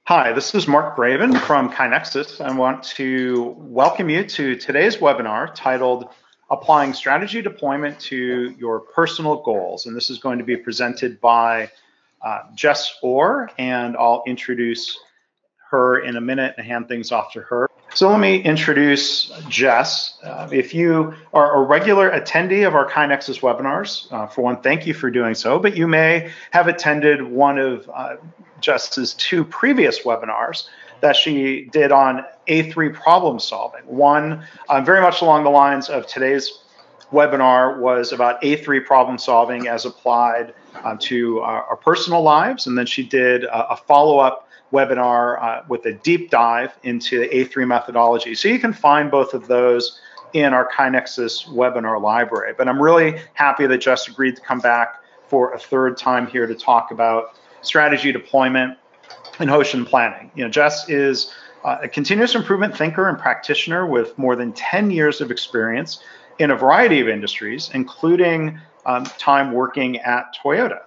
Hi, this is Mark Graban from KaiNexus. I want to welcome you to today's webinar titled Applying Strategy Deployment to Your Personal Goals. And this is going to be presented by Jess Orr, and I'll introduce her in a minute and hand things off to her. So let me introduce Jess. If you are a regular attendee of our KaiNexus webinars, for one, thank you for doing so, but you may have attended one of Jess's two previous webinars that she did on A3 problem solving. One, very much along the lines of today's webinar, was about A3 problem solving as applied to our personal lives. And then she did a follow-up webinar with a deep dive into the A3 methodology. So you can find both of those in our KaiNexus webinar library. But I'm really happy that Jess agreed to come back for a third time here to talk about strategy deployment and Hoshin planning. Jess is a continuous improvement thinker and practitioner with more than 10 years of experience in a variety of industries, including time working at Toyota.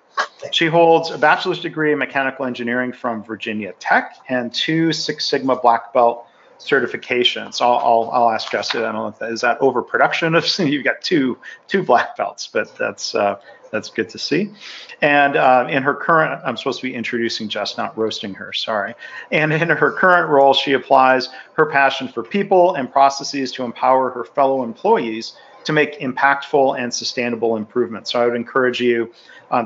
She holds a bachelor's degree in mechanical engineering from Virginia Tech and 2 Six Sigma Black Belt certifications. I'll ask Jess. I don't know if that is overproduction of you've got two black belts, but that's good to see. And in her current, I'm supposed to be introducing Jess, not roasting her, sorry. And in her current role, she applies her passion for people and processes to empower her fellow employees to make impactful and sustainable improvements. So I would encourage you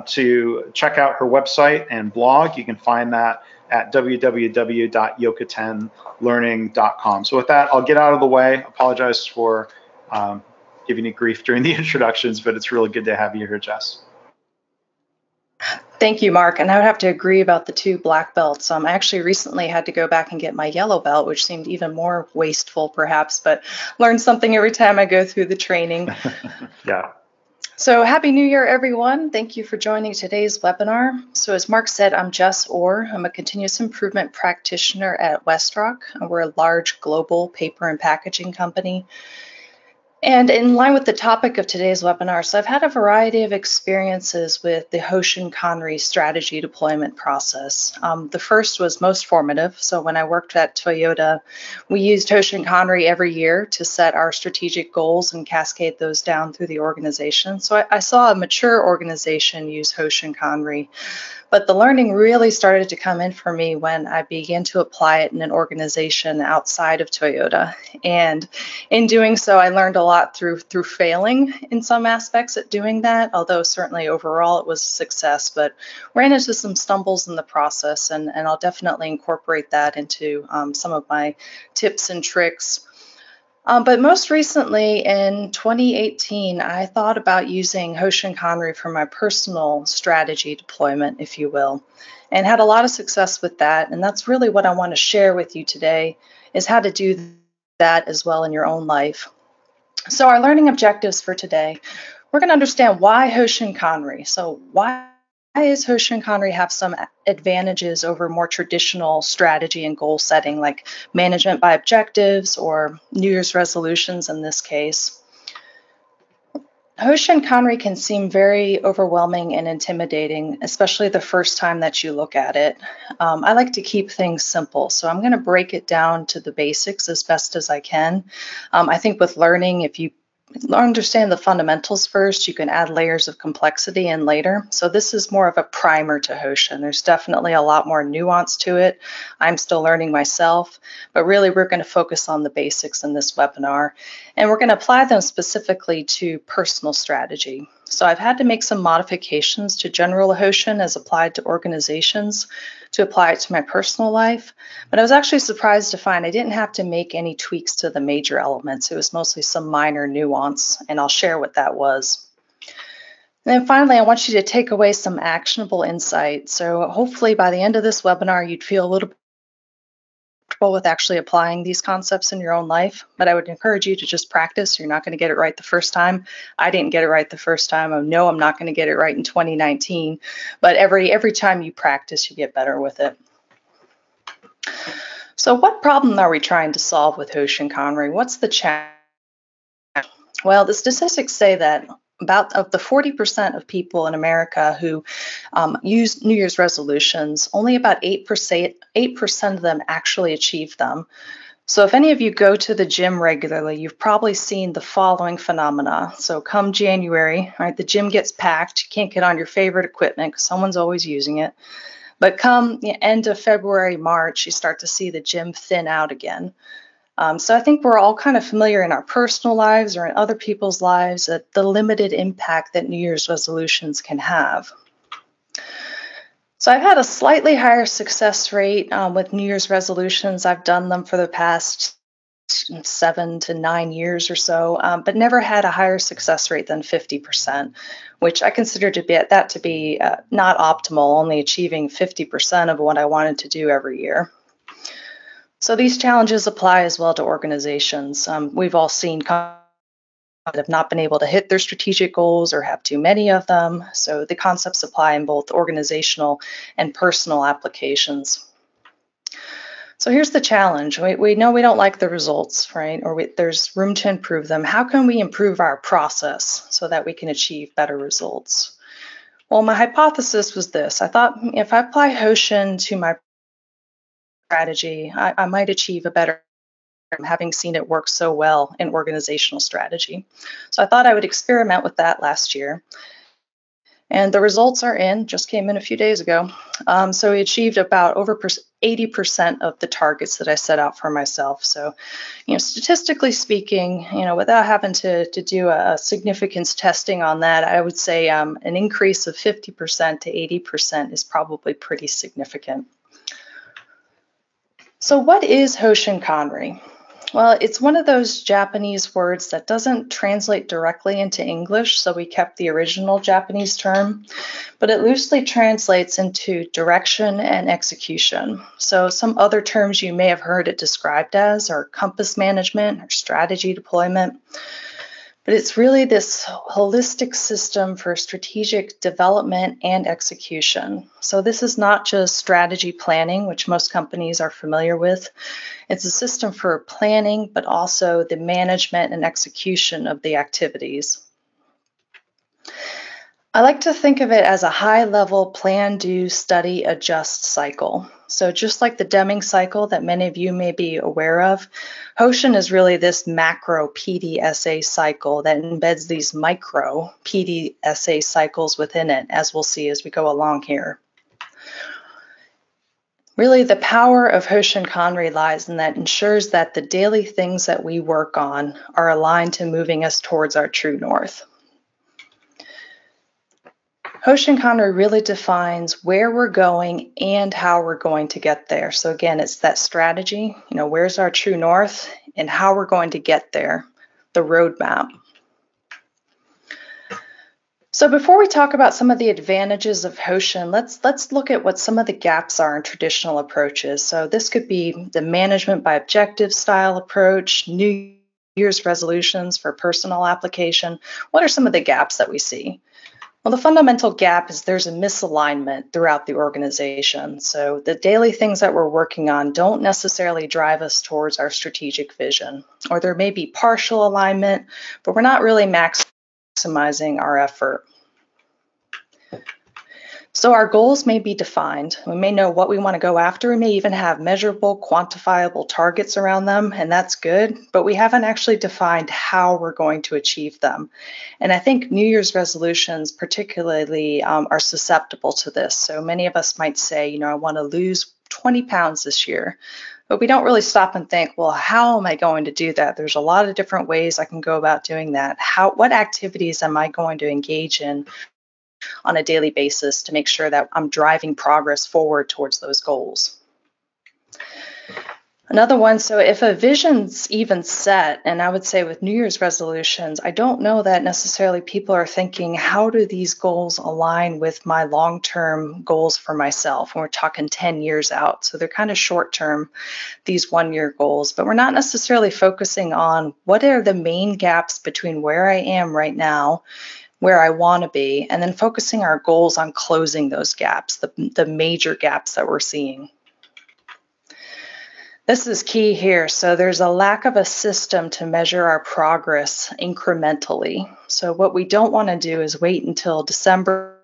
to check out her website and blog. You can find that at www.yokatenlearning.com. So with that, I'll get out of the way. Apologize for giving you grief during the introductions, but it's really good to have you here, Jess. Thank you, Mark. And I would have to agree about the 2 black belts. I actually recently had to go back and get my yellow belt, which seemed even more wasteful, perhaps, but learn something every time I go through the training. Yeah. So Happy New Year, everyone. Thank you for joining today's webinar. So as Mark said, I'm Jess Orr. I'm a continuous improvement practitioner at WestRock. We're a large global paper and packaging company. And in line with the topic of today's webinar, so I've had a variety of experiences with the Hoshin Kanri strategy deployment process. The first was most formative. So when I worked at Toyota, we used Hoshin Kanri every year to set our strategic goals and cascade those down through the organization. So I saw a mature organization use Hoshin Kanri. But the learning really started to come in for me when I began to apply it in an organization outside of Toyota. And in doing so, I learned a lot through failing in some aspects at doing that, although certainly overall it was a success, but ran into some stumbles in the process, and I'll definitely incorporate that into some of my tips and tricks. But most recently, in 2018, I thought about using Hoshin Kanri for my personal strategy deployment, if you will, and had a lot of success with that. And that's really what I want to share with you today, is how to do that as well in your own life. So our learning objectives for today, we're going to understand why Hoshin Kanri. So why does Hoshin Kanri have some advantages over more traditional strategy and goal setting, like management by objectives or New Year's resolutions in this case? Hoshin Kanri can seem very overwhelming and intimidating, especially the first time that you look at it. I like to keep things simple, so I'm going to break it down to the basics as best as I can. I think with learning, if you understand the fundamentals first, you can add layers of complexity in later. So this is more of a primer to Hoshin. There's definitely a lot more nuance to it. I'm still learning myself, but really we're going to focus on the basics in this webinar, and we're going to apply them specifically to personal strategy. So I've had to make some modifications to general Hoshin as applied to organizations to apply it to my personal life. But I was actually surprised to find I didn't have to make any tweaks to the major elements. It was mostly some minor nuance, and I'll share what that was. And then finally, I want you to take away some actionable insight. So hopefully by the end of this webinar, you'd feel a little bit with actually applying these concepts in your own life, but I would encourage you to just practice. You're not going to get it right the first time. I didn't get it right the first time. I know I'm not going to get it right in 2019, but every time you practice, you get better with it. So what problem are we trying to solve with Hoshin Kanri? What's the challenge? Well, the statistics say that about of the 40% of people in America who use New Year's resolutions, only about 8% of them actually achieve them. So if any of you go to the gym regularly, you've probably seen the following phenomena. So come January, right, the gym gets packed. You can't get on your favorite equipment because someone's always using it. But come the end of February, March, you start to see the gym thin out again. So I think we're all kind of familiar in our personal lives or in other people's lives at the limited impact that New Year's resolutions can have. So I've had a slightly higher success rate with New Year's resolutions. I've done them for the past 7 to 9 years or so, but never had a higher success rate than 50%, which I consider to be not optimal, only achieving 50% of what I wanted to do every year. So these challenges apply as well to organizations. We've all seen that have not been able to hit their strategic goals or have too many of them. So the concepts apply in both organizational and personal applications. So here's the challenge. We know we don't like the results, right? Or there's room to improve them. How can we improve our process so that we can achieve better results? Well, my hypothesis was this. I thought if I apply Hoshin to my strategy, I might achieve a better, having seen it work so well in organizational strategy. So I thought I would experiment with that last year. And the results are in, just came in a few days ago. So we achieved about over 80% of the targets that I set out for myself. So, statistically speaking, without having to do a significance testing on that, I would say an increase of 50% to 80% is probably pretty significant. So what is Hoshin Kanri? Well, it's one of those Japanese words that doesn't translate directly into English, so we kept the original Japanese term, but it loosely translates into direction and execution. So some other terms you may have heard it described as are compass management or strategy deployment. But it's really this holistic system for strategic development and execution. So this is not just strategy planning, which most companies are familiar with. It's a system for planning, but also the management and execution of the activities. I like to think of it as a high-level plan, do, study, adjust cycle. So just like the Deming cycle that many of you may be aware of, Hoshin is really this macro PDSA cycle that embeds these micro PDSA cycles within it, as we'll see as we go along here. Really, the power of Hoshin Kanri lies in that it ensures that the daily things that we work on are aligned to moving us towards our true north. Hoshin Kanri really defines where we're going and how we're going to get there. So again, it's that strategy, where's our true north and how we're going to get there, the roadmap. So before we talk about some of the advantages of Hoshin, let's look at what some of the gaps are in traditional approaches. So this could be the management by objective style approach, New Year's resolutions for personal application. What are some of the gaps that we see? Well, the fundamental gap is there's a misalignment throughout the organization. So the daily things that we're working on don't necessarily drive us towards our strategic vision, or there may be partial alignment, but we're not really maximizing our effort. So our goals may be defined. We may know what we want to go after. We may even have measurable, quantifiable targets around them, and that's good, but we haven't actually defined how we're going to achieve them. And I think New Year's resolutions particularly are susceptible to this. So many of us might say, I want to lose 20 pounds this year, but we don't really stop and think, well, how am I going to do that? There's a lot of different ways I can go about doing that. What activities am I going to engage in on a daily basis to make sure that I'm driving progress forward towards those goals? Another one, so if a vision's even set, and I would say with New Year's resolutions, I don't know that necessarily people are thinking, how do these goals align with my long-term goals for myself? And we're talking 10 years out. So they're kind of short-term, these one-year goals, but we're not necessarily focusing on what are the main gaps between where I am right now, where I want to be, and then focusing our goals on closing those gaps, the major gaps that we're seeing. This is key here. So there's a lack of a system to measure our progress incrementally. So what we don't want to do is wait until December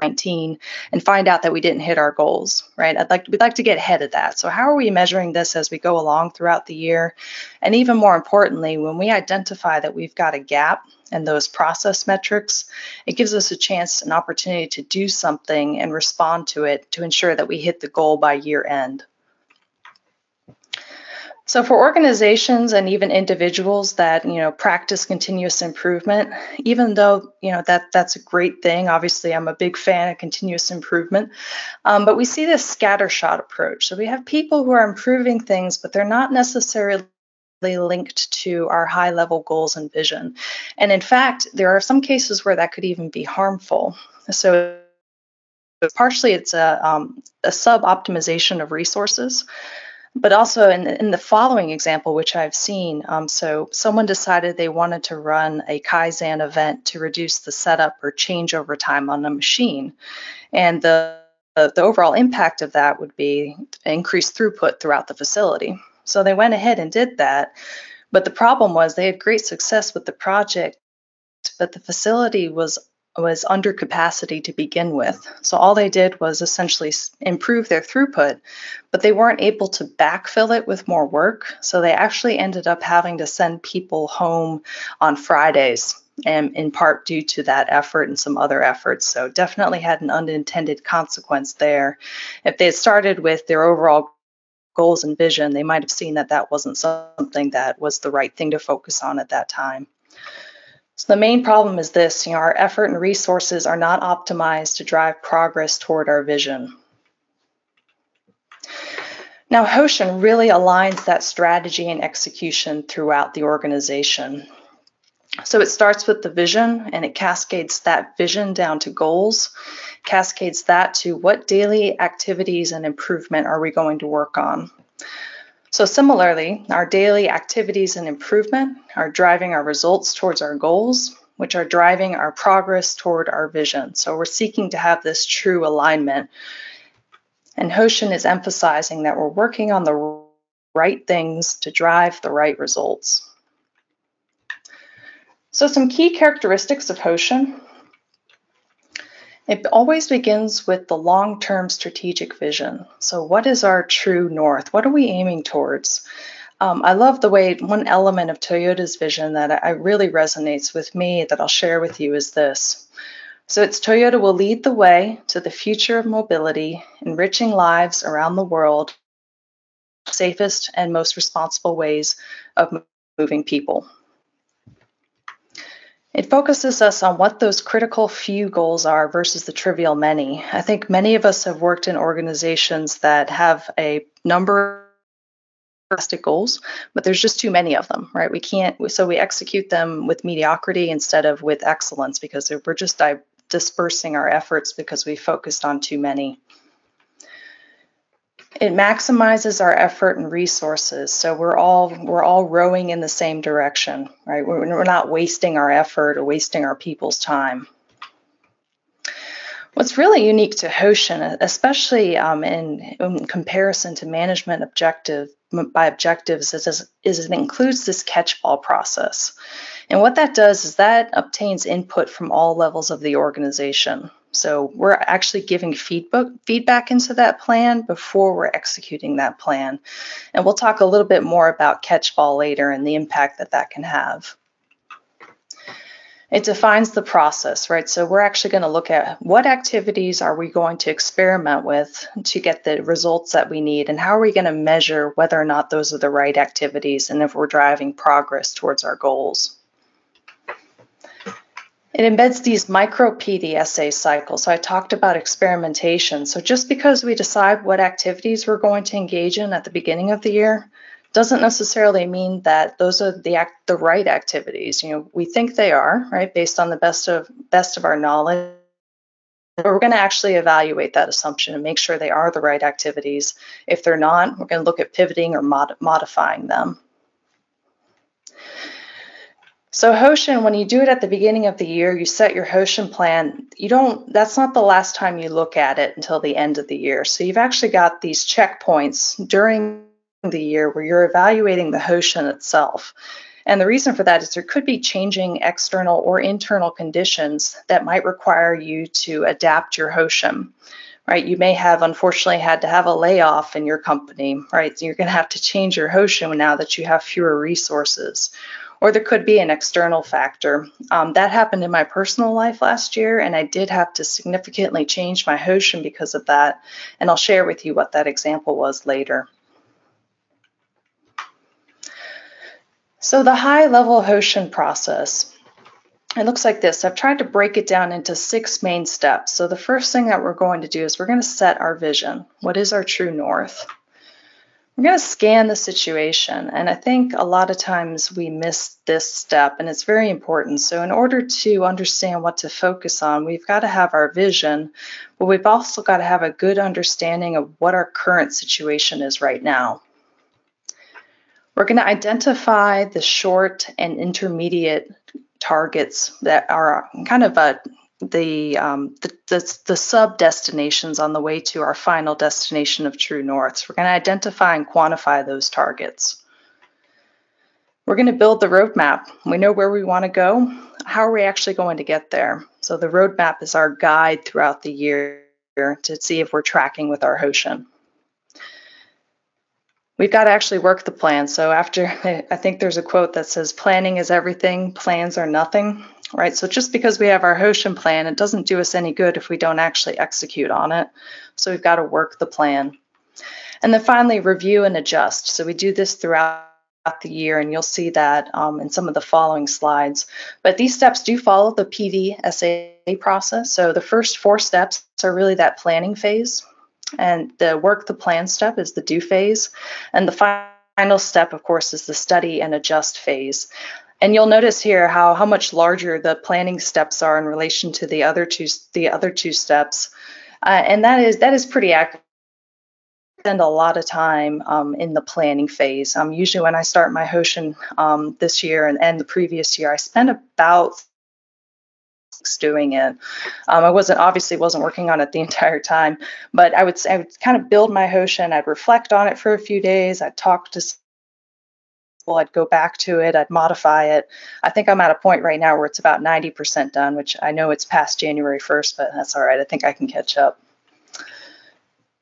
19 and find out that we didn't hit our goals, right? We'd like to get ahead of that. So how are we measuring this as we go along throughout the year? And even more importantly, when we identify that we've got a gap in those process metrics, it gives us a chance, an opportunity to do something and respond to it to ensure that we hit the goal by year end. So for organizations and even individuals that practice continuous improvement, even though that's a great thing. Obviously, I'm a big fan of continuous improvement, but we see this scattershot approach. So we have people who are improving things, but they're not necessarily linked to our high-level goals and vision. And in fact, there are some cases where that could even be harmful. So partially, it's a sub-optimization of resources. But also in the following example, which I've seen, so someone decided they wanted to run a Kaizen event to reduce the setup or changeover time on a machine. And the overall impact of that would be increased throughput throughout the facility. So they went ahead and did that. But the problem was they had great success with the project, but the facility was under capacity to begin with. So all they did was essentially improve their throughput, but they weren't able to backfill it with more work. So they actually ended up having to send people home on Fridays, and in part due to that effort and some other efforts. So definitely had an unintended consequence there. If they had started with their overall goals and vision, they might have seen that that wasn't something that was the right thing to focus on at that time. So the main problem is this, our effort and resources are not optimized to drive progress toward our vision. Now, Hoshin really aligns that strategy and execution throughout the organization. So it starts with the vision and it cascades that vision down to goals, cascades that to what daily activities and improvement are we going to work on. So similarly, our daily activities and improvement are driving our results towards our goals, which are driving our progress toward our vision. So we're seeking to have this true alignment. And Hoshin is emphasizing that we're working on the right things to drive the right results. So some key characteristics of Hoshin. It always begins with the long-term strategic vision. So what is our true north? What are we aiming towards? I love the way one element of Toyota's vision that I really resonates with me that I'll share with you is this. So it's Toyota will lead the way to the future of mobility, enriching lives around the world, safest and most responsible ways of moving people. It focuses us on what those critical few goals are versus the trivial many. I think many of us have worked in organizations that have a number of goals, but there's just too many of them, right? So we execute them with mediocrity instead of with excellence because we're just dispersing our efforts because we focused on too many. It maximizes our effort and resources, so we're all rowing in the same direction, right? We're not wasting our effort or wasting our people's time. What's really unique to Hoshin, especially in comparison to management objectives, is it includes this catch-all process. And what that does is that obtains input from all levels of the organization. So we're actually giving feedback into that plan before we're executing that plan. And we'll talk a little bit more about catch-all later and the impact that that can have. It defines the process, right? So we're actually going to look at what activities are we going to experiment with to get the results that we need, and how are we going to measure whether or not those are the right activities and if we're driving progress towards our goals. It embeds these micro PDSA cycles. So I talked about experimentation. So just because we decide what activities we're going to engage in at the beginning of the year doesn't necessarily mean that those are the right activities. We think they are, right, based on the best of our knowledge. But we're going to actually evaluate that assumption and make sure they are the right activities. If they're not, we're going to look at pivoting or modifying them. So Hoshin, when you do it at the beginning of the year, you set your Hoshin plan. That's not the last time you look at it until the end of the year. So you've actually got these checkpoints during the year where you're evaluating the Hoshin itself. And the reason for that is there could be changing external or internal conditions that might require you to adapt your Hoshin, right? You may have unfortunately had to have a layoff in your company, right? So you're going to have to change your Hoshin now that you have fewer resources. Or there could be an external factor. That happened in my personal life last year, and I did have to significantly change my Hoshin because of that. And I'll share with you what that example was later. So the high-level Hoshin process, it looks like this. I've tried to break it down into 6 main steps. So the first thing that we're going to do is we're going to set our vision. What is our true north? We're going to scan the situation, and I think a lot of times we miss this step, and it's very important. So in order to understand what to focus on, we've got to have our vision, but we've also got to have a good understanding of what our current situation is right now. We're going to identify the short and intermediate targets that are kind of the sub-destinations on the way to our final destination of true north. So we're going to identify and quantify those targets. We're going to build the roadmap. We know where we want to go. How are we actually going to get there? So the roadmap is our guide throughout the year to see if we're tracking with our Hoshin. We've got to actually work the plan. So I think there's a quote that says, planning is everything, plans are nothing, right? So just because we have our Hoshin plan, it doesn't do us any good if we don't actually execute on it. So we've got to work the plan. And then finally, review and adjust. So we do this throughout the year, and you'll see that in some of the following slides. But these steps do follow the PDSA process. So the first 4 steps are really that planning phase. And the work the plan step is the do phase. And the final step, of course, is the study and adjust phase. And you'll notice here how much larger the planning steps are in relation to the other two steps. And that is pretty accurate. I spend a lot of time in the planning phase. Usually when I start my Hoshin this year and the previous year, I spent about doing it. I obviously wasn't working on it the entire time, but I would kind of build my Hoshin. I'd reflect on it for a few days. I'd talk to people. I'd go back to it. I'd modify it. I think I'm at a point right now where it's about 90% done, which I know it's past January 1st, but that's all right. I think I can catch up.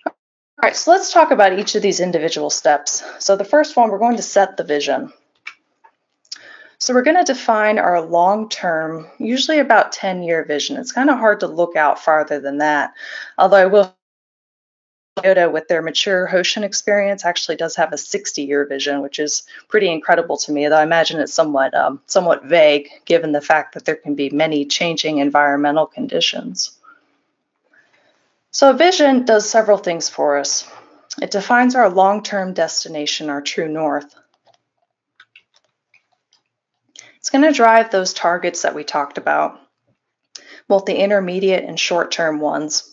All right, so let's talk about each of these individual steps. So the first one, we're going to set the vision. So we're going to define our long-term, usually about 10-year vision. It's kind of hard to look out farther than that, although I will Toyota, with their mature Hoshin experience, actually does have a 60-year vision, which is pretty incredible to me, though I imagine it's somewhat vague given the fact that there can be many changing environmental conditions. So a vision does several things for us. It defines our long-term destination, our true north. It's going to drive those targets that we talked about, both the intermediate and short-term ones.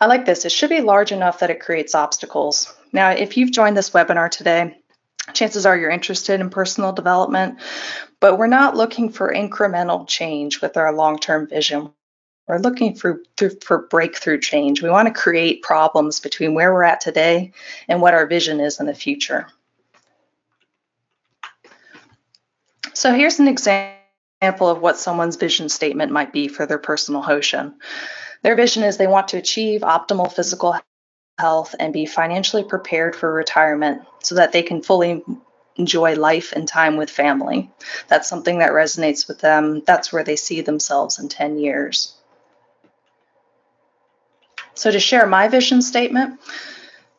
I like this. It should be large enough that it creates obstacles. Now, if you've joined this webinar today, chances are you're interested in personal development, but we're not looking for incremental change with our long-term vision. We're looking for breakthrough change. We want to create problems between where we're at today and what our vision is in the future. So here's an example of what someone's vision statement might be for their personal Hoshin. Their vision is they want to achieve optimal physical health and be financially prepared for retirement so that they can fully enjoy life and time with family. That's something that resonates with them. That's where they see themselves in 10 years. So to share my vision statement,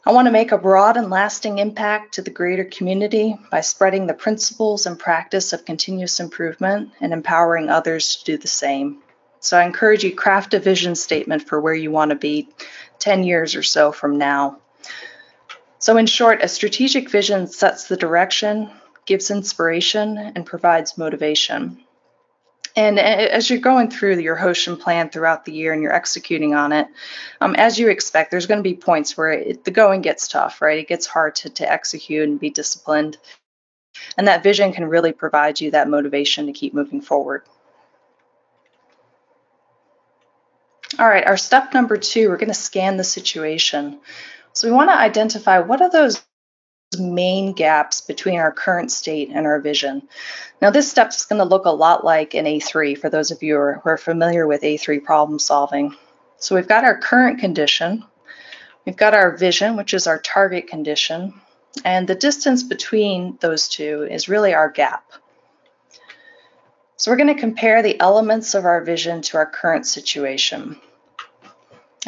I want to make a broad and lasting impact to the greater community by spreading the principles and practice of continuous improvement and empowering others to do the same. So I encourage you, craft a vision statement for where you want to be 10 years or so from now. So in short, a strategic vision sets the direction, gives inspiration, and provides motivation. And as you're going through your Hoshin plan throughout the year and you're executing on it, as you expect, there's going to be points where the going gets tough, right? It gets hard to execute and be disciplined. And that vision can really provide you that motivation to keep moving forward. All right, our step number 2, we're going to scan the situation. So we want to identify what are those main gaps between our current state and our vision. Now this step is going to look a lot like an A3 for those of you who are familiar with A3 problem solving. So we've got our current condition, we've got our vision, which is our target condition, and the distance between those two is really our gap. So we're going to compare the elements of our vision to our current situation.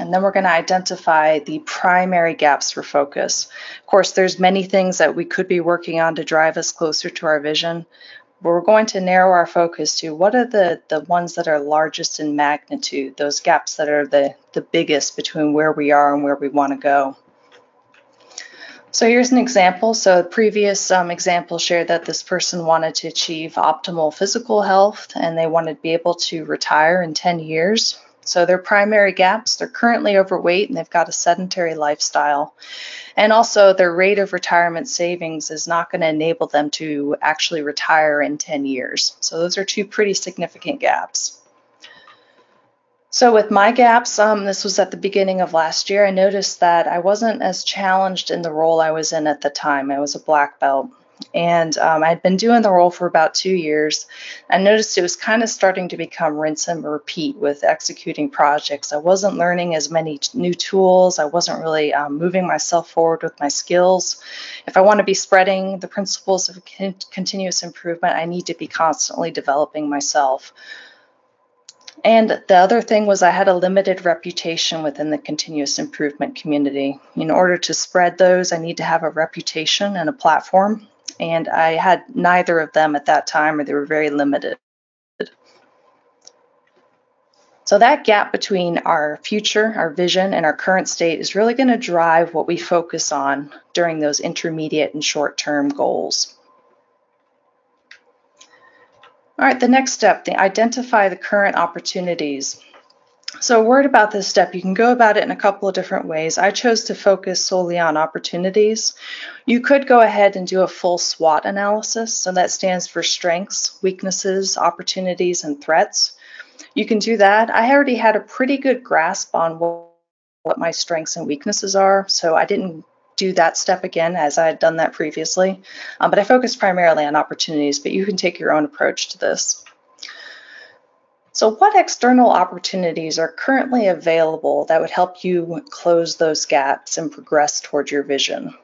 And then we're going to identify the primary gaps for focus. Of course, there's many things that we could be working on to drive us closer to our vision, but we're going to narrow our focus to what are the ones that are largest in magnitude, those gaps that are the biggest between where we are and where we want to go. So here's an example. So the previous example shared that this person wanted to achieve optimal physical health and they wanted to be able to retire in 10 years. So their primary gaps, they're currently overweight and they've got a sedentary lifestyle. And also their rate of retirement savings is not going to enable them to actually retire in 10 years. So those are two pretty significant gaps. So with my gaps, this was at the beginning of last year, I noticed that I wasn't as challenged in the role I was in at the time. I was a black belt. And I'd been doing the role for about 2 years. I noticed it was kind of starting to become rinse and repeat with executing projects. I wasn't learning as many new tools. I wasn't really moving myself forward with my skills. If I want to be spreading the principles of continuous improvement, I need to be constantly developing myself. And the other thing was I had a limited reputation within the continuous improvement community. In order to spread those, I need to have a reputation and a platform. And I had neither of them at that time, or they were very limited. So that gap between our future, our vision, and our current state is really going to drive what we focus on during those intermediate and short-term goals. All right, the next step, identify the current opportunities. So a word about this step, you can go about it in a couple of different ways. I chose to focus solely on opportunities. You could go ahead and do a full SWOT analysis. So that stands for strengths, weaknesses, opportunities, and threats. You can do that. I already had a pretty good grasp on what my strengths and weaknesses are, so I didn't do that step again as I had done that previously. But I focused primarily on opportunities, but you can take your own approach to this. So what external opportunities are currently available that would help you close those gaps and progress toward your vision?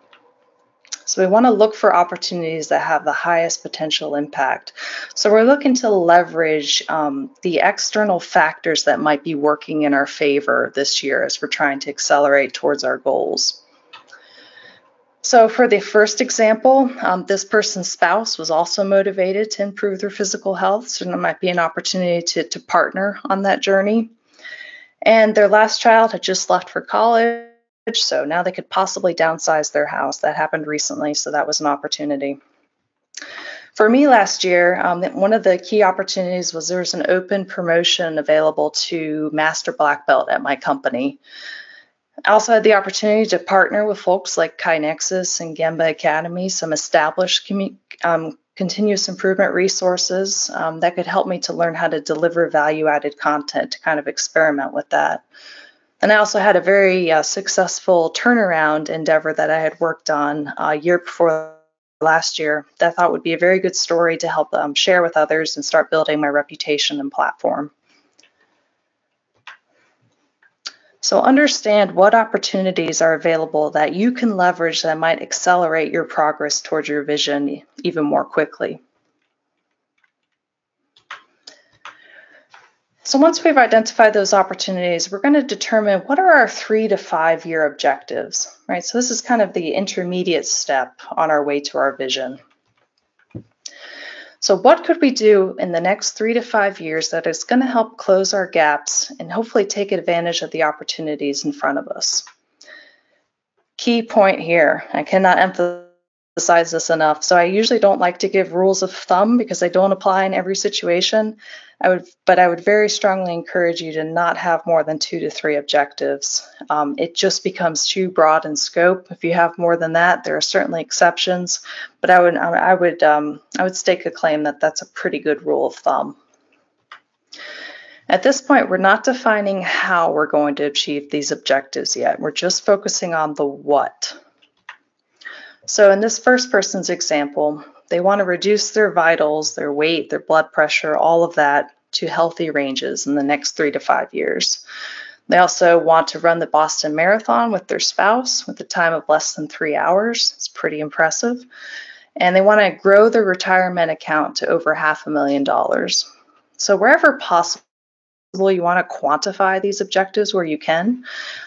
So we want to look for opportunities that have the highest potential impact. So we're looking to leverage the external factors that might be working in our favor this year as we're trying to accelerate towards our goals. So for the first example, this person's spouse was also motivated to improve their physical health, so there might be an opportunity to partner on that journey. And their last child had just left for college, so now they could possibly downsize their house. That happened recently, so that was an opportunity. For me last year, one of the key opportunities was there was an open promotion available to Master Black Belt at my company. I also had the opportunity to partner with folks like KaiNexus and Gemba Academy, some established continuous improvement resources that could help me to learn how to deliver value-added content to kind of experiment with that. And I also had a very successful turnaround endeavor that I had worked on a year before last year that I thought would be a very good story to help share with others and start building my reputation and platform. So understand what opportunities are available that you can leverage that might accelerate your progress towards your vision even more quickly. So once we've identified those opportunities, we're going to determine what are our 3 to 5 year objectives, right? So this is kind of the intermediate step on our way to our vision. So what could we do in the next 3 to 5 years that is going to help close our gaps and hopefully take advantage of the opportunities in front of us? Key point here, I cannot emphasize this enough. So I usually don't like to give rules of thumb because they don't apply in every situation. But I would very strongly encourage you to not have more than 2 to 3 objectives. It just becomes too broad in scope. If you have more than that, there are certainly exceptions, but I would stake a claim that that's a pretty good rule of thumb. At this point, we're not defining how we're going to achieve these objectives yet. We're just focusing on the what. So in this first person's example, they want to reduce their vitals, their weight, their blood pressure, all of that to healthy ranges in the next 3 to 5 years. They also want to run the Boston Marathon with their spouse with a time of less than 3 hours. It's pretty impressive. And they want to grow their retirement account to over $500,000. So wherever possible, you want to quantify these objectives where you can.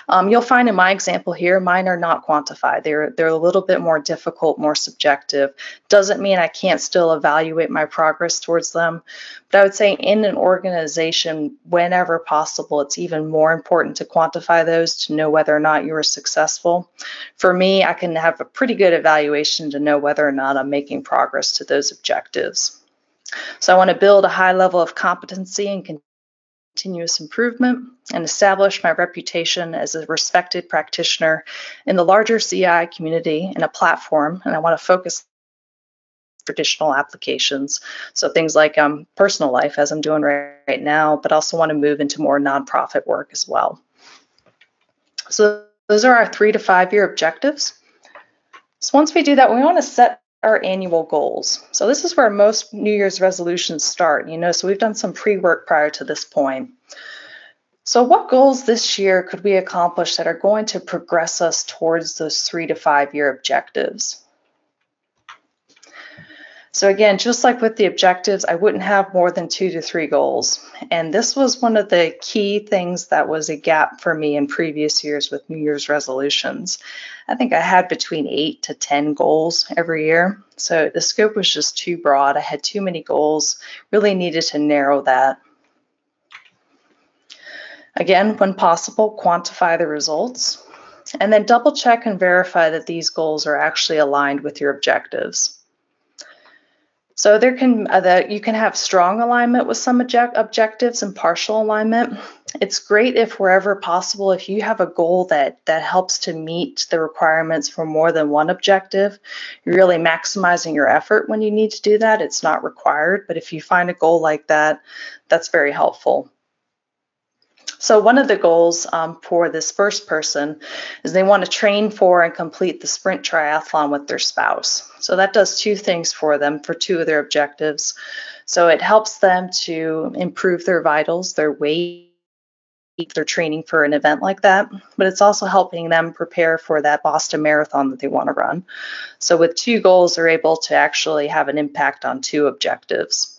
You'll find in my example here, mine are not quantified. They're a little bit more difficult, more subjective. Doesn't mean I can't still evaluate my progress towards them. But I would say in an organization, whenever possible, it's even more important to quantify those to know whether or not you are successful. For me, I can have a pretty good evaluation to know whether or not I'm making progress to those objectives. So I want to build a high level of competency and continuous improvement and establish my reputation as a respected practitioner in the larger CI community and a platform. And I want to focus on traditional applications. So things like personal life, as I'm doing right now, but also want to move into more nonprofit work as well. So those are our 3 to 5 year objectives. So once we do that, we want to set our annual goals. So this is where most New Year's resolutions start, so we've done some pre-work prior to this point. So what goals this year could we accomplish that are going to progress us towards those 3 to 5 year objectives? So again, just like with the objectives, I wouldn't have more than 2 to 3 goals. And this was one of the key things that was a gap for me in previous years with New Year's resolutions. I think I had between 8 to 10 goals every year. So the scope was just too broad. I had too many goals, really needed to narrow that. Again, when possible, quantify the results, and then double check and verify that these goals are actually aligned with your objectives. So you can have strong alignment with some objectives and partial alignment. It's great if wherever possible, if you have a goal that helps to meet the requirements for more than one objective, you're really maximizing your effort when you need to do that. It's not required, but if you find a goal like that, that's very helpful. So one of the goals for this first person is they want to train for and complete the sprint triathlon with their spouse. So that does 2 things for them for 2 of their objectives. So it helps them to improve their vitals, their weight, their training for an event like that, but it's also helping them prepare for that Boston Marathon that they want to run. So with 2 goals, they're able to actually have an impact on 2 objectives.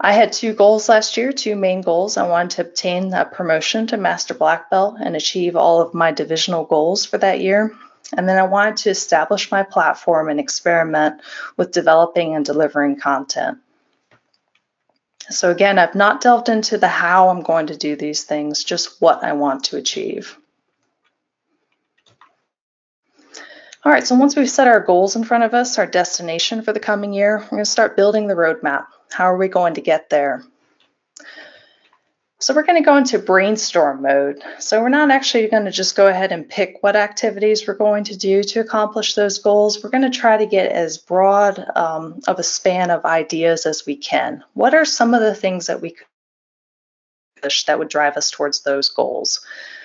I had 2 goals last year, 2 main goals. I wanted to obtain a promotion to Master Black Belt and achieve all of my divisional goals for that year. And then I wanted to establish my platform and experiment with developing and delivering content. So again, I've not delved into the how I'm going to do these things, just what I want to achieve. All right, so once we've set our goals in front of us, our destination for the coming year, we're going to start building the roadmap. How are we going to get there? So we're going to go into brainstorm mode. So we're not actually going to just go ahead and pick what activities we're going to do to accomplish those goals. We're going to try to get as broad of a span of ideas as we can. What are some of the things that we could accomplish that would drive us towards those goals?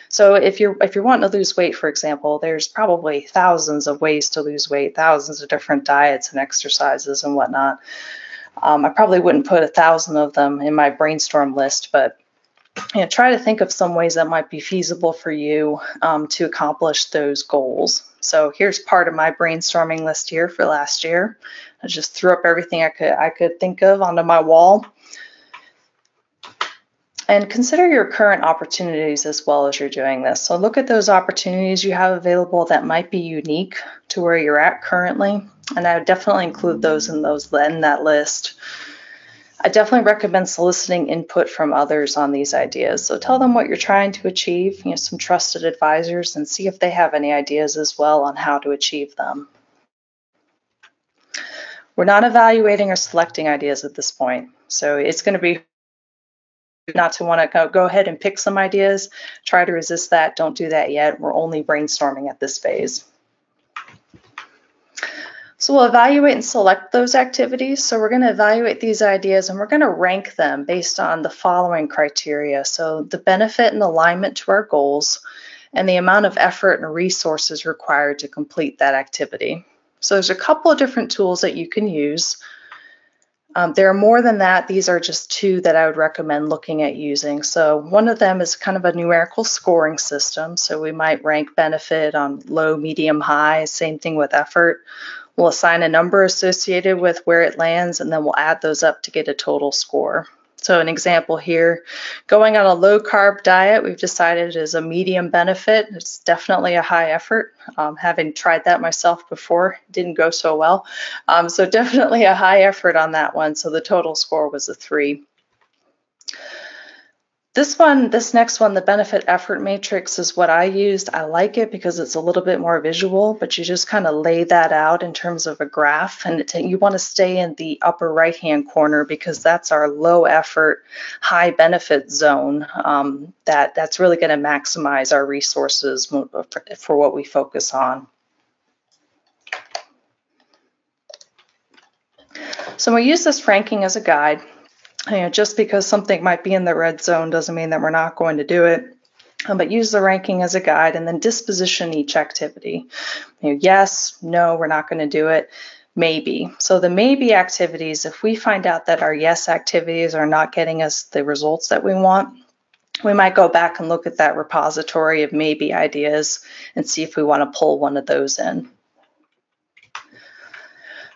So if you're wanting to lose weight, for example, there's probably thousands of ways to lose weight, thousands of different diets and exercises and whatnot. I probably wouldn't put 1,000 of them in my brainstorm list, but try to think of some ways that might be feasible for you to accomplish those goals. So here's part of my brainstorming list here for last year. I just threw up everything I could think of onto my wall. And consider your current opportunities as well as you're doing this. So look at those opportunities you have available that might be unique to where you're at currently. And I would definitely include those in that list. I definitely recommend soliciting input from others on these ideas. So tell them what you're trying to achieve, some trusted advisors, and see if they have any ideas as well on how to achieve them. We're not evaluating or selecting ideas at this point. So it's going to be not to want to go ahead and pick some ideas. Try to resist that. Don't do that yet. We're only brainstorming at this phase. So we'll evaluate and select those activities. So we're going to evaluate these ideas and we're going to rank them based on the following criteria. So the benefit and alignment to our goals and the amount of effort and resources required to complete that activity. So there's a couple of different tools that you can use. There are more than that. These are just two that I would recommend looking at using. So one of them is kind of a numerical scoring system. So we might rank benefit on low, medium, high, same thing with effort. We'll assign a number associated with where it lands, and then we'll add those up to get a total score. So an example here, going on a low-carb diet, we've decided is a medium benefit. It's definitely a high effort. Having tried that myself before, it didn't go so well. So definitely a high effort on that one. So the total score was a 3. This next one, the benefit effort matrix, is what I used. I like it because it's a little bit more visual, but you just kind of lay that out in terms of a graph, and you want to stay in the upper right-hand corner because that's our low effort, high benefit zone. That's really going to maximize our resources for what we focus on. So we use this ranking as a guide. Just because something might be in the red zone doesn't mean that we're not going to do it, but use the ranking as a guide and then disposition each activity. Yes, no, we're not going to do it, maybe. So the maybe activities, if we find out that our yes activities are not getting us the results that we want, we might go back and look at that repository of maybe ideas and see if we want to pull one of those in.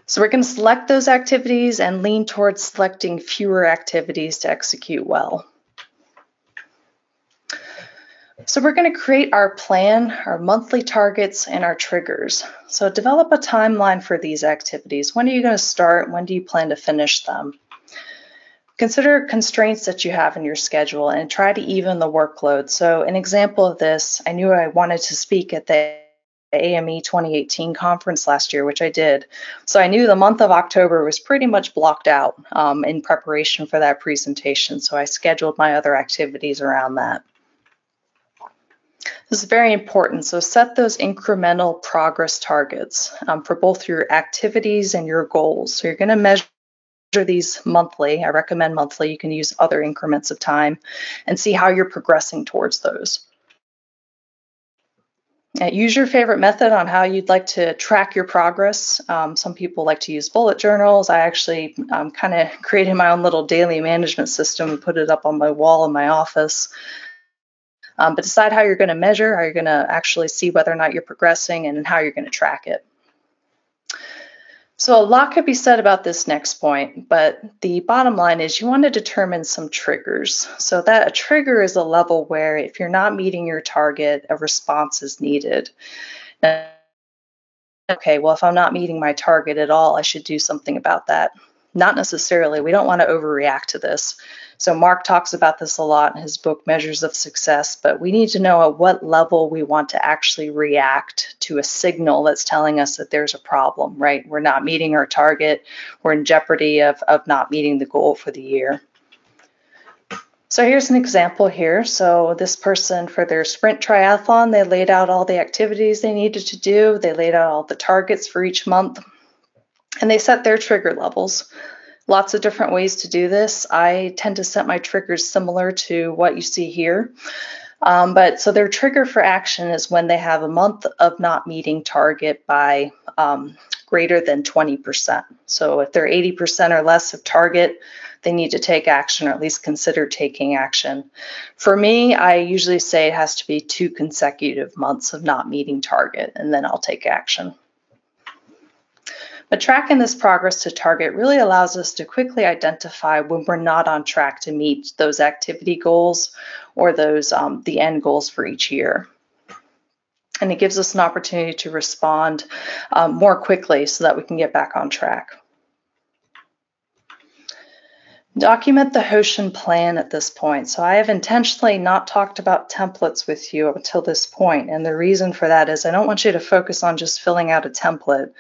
So we're going to select those activities and lean towards selecting fewer activities to execute well. So we're going to create our plan, our monthly targets, and our triggers. So develop a timeline for these activities. When are you going to start? When do you plan to finish them? Consider constraints that you have in your schedule and try to even the workload. So an example of this, I knew I wanted to speak at the AME 2018 conference last year, which I did. So I knew the month of October was pretty much blocked out in preparation for that presentation. So I scheduled my other activities around that. This is very important. So set those incremental progress targets for both your activities and your goals. So you're going to measure these monthly. I recommend monthly. You can use other increments of time and see how you're progressing towards those. Use your favorite method on how you'd like to track your progress. Some people like to use bullet journals. I actually kind of created my own little daily management system and put it up on my wall in my office. But decide how you're going to measure, how you're going to actually see whether or not you're progressing, and how you're going to track it. So a lot could be said about this next point, but the bottom line is you want to determine some triggers. So that a trigger is a level where if you're not meeting your target, a response is needed. Okay, well, if I'm not meeting my target at all, I should do something about that. Not necessarily. We don't want to overreact to this. So Mark talks about this a lot in his book, Measures of Success, but we need to know at what level we want to actually react to a signal that's telling us that there's a problem, right? We're not meeting our target. We're in jeopardy of not meeting the goal for the year. So here's an example here. So this person, for their sprint triathlon, they laid out all the activities they needed to do. They laid out all the targets for each month, and they set their trigger levels. Lots of different ways to do this. I tend to set my triggers similar to what you see here. But so their trigger for action is when they have a month of not meeting target by greater than 20%. So if they're 80% or less of target, they need to take action, or at least consider taking action. For me, I usually say it has to be 2 consecutive months of not meeting target, and then I'll take action. But tracking this progress to target really allows us to quickly identify when we're not on track to meet those activity goals or those the end goals for each year. And it gives us an opportunity to respond more quickly so that we can get back on track. Document the Hoshin plan at this point. So I have intentionally not talked about templates with you until this point, and the reason for that is I don't want you to focus on just filling out a template,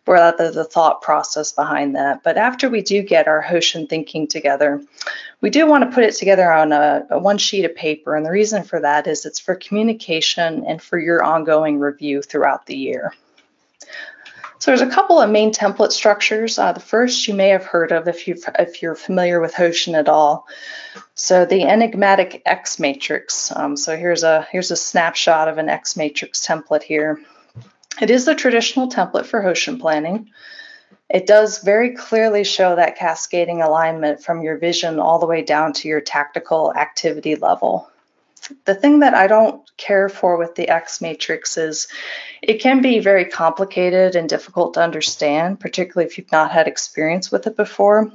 but rather the thought process behind that. But after we do get our Hoshin thinking together, we do want to put it together on a one sheet of paper, and the reason for that is it's for communication and for your ongoing review throughout the year. So there's a couple of main template structures. The first you may have heard of if you're familiar with Hoshin at all. So the enigmatic X matrix. So here's a snapshot of an X matrix template here. It is the traditional template for Hoshin planning. It does very clearly show that cascading alignment from your vision all the way down to your tactical activity level. The thing that I don't care for with the X matrix is it can be very complicated and difficult to understand, particularly if you've not had experience with it before.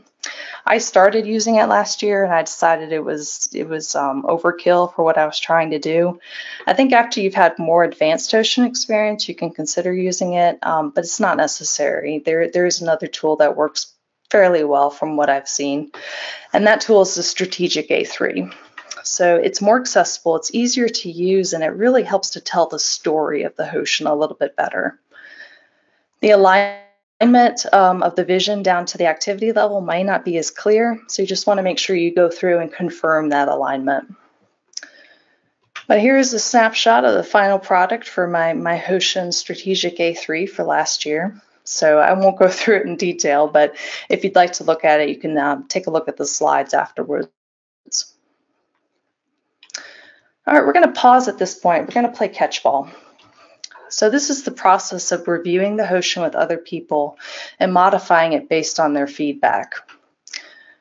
I started using it last year and I decided it was overkill for what I was trying to do. I think after you've had more advanced Hoshin experience, you can consider using it, but it's not necessary. There is another tool that works fairly well from what I've seen, and that tool is the Strategic A3. So it's more accessible, it's easier to use, and it really helps to tell the story of the Hoshin a little bit better. The alignment of the vision down to the activity level might not be as clear, so you just want to make sure you go through and confirm that alignment. But here's a snapshot of the final product for my Hoshin Strategic A3 for last year. So I won't go through it in detail, but if you'd like to look at it, you can take a look at the slides afterwards. All right, we're going to pause at this point. We're going to play catchball. So this is the process of reviewing the Hoshin with other people and modifying it based on their feedback.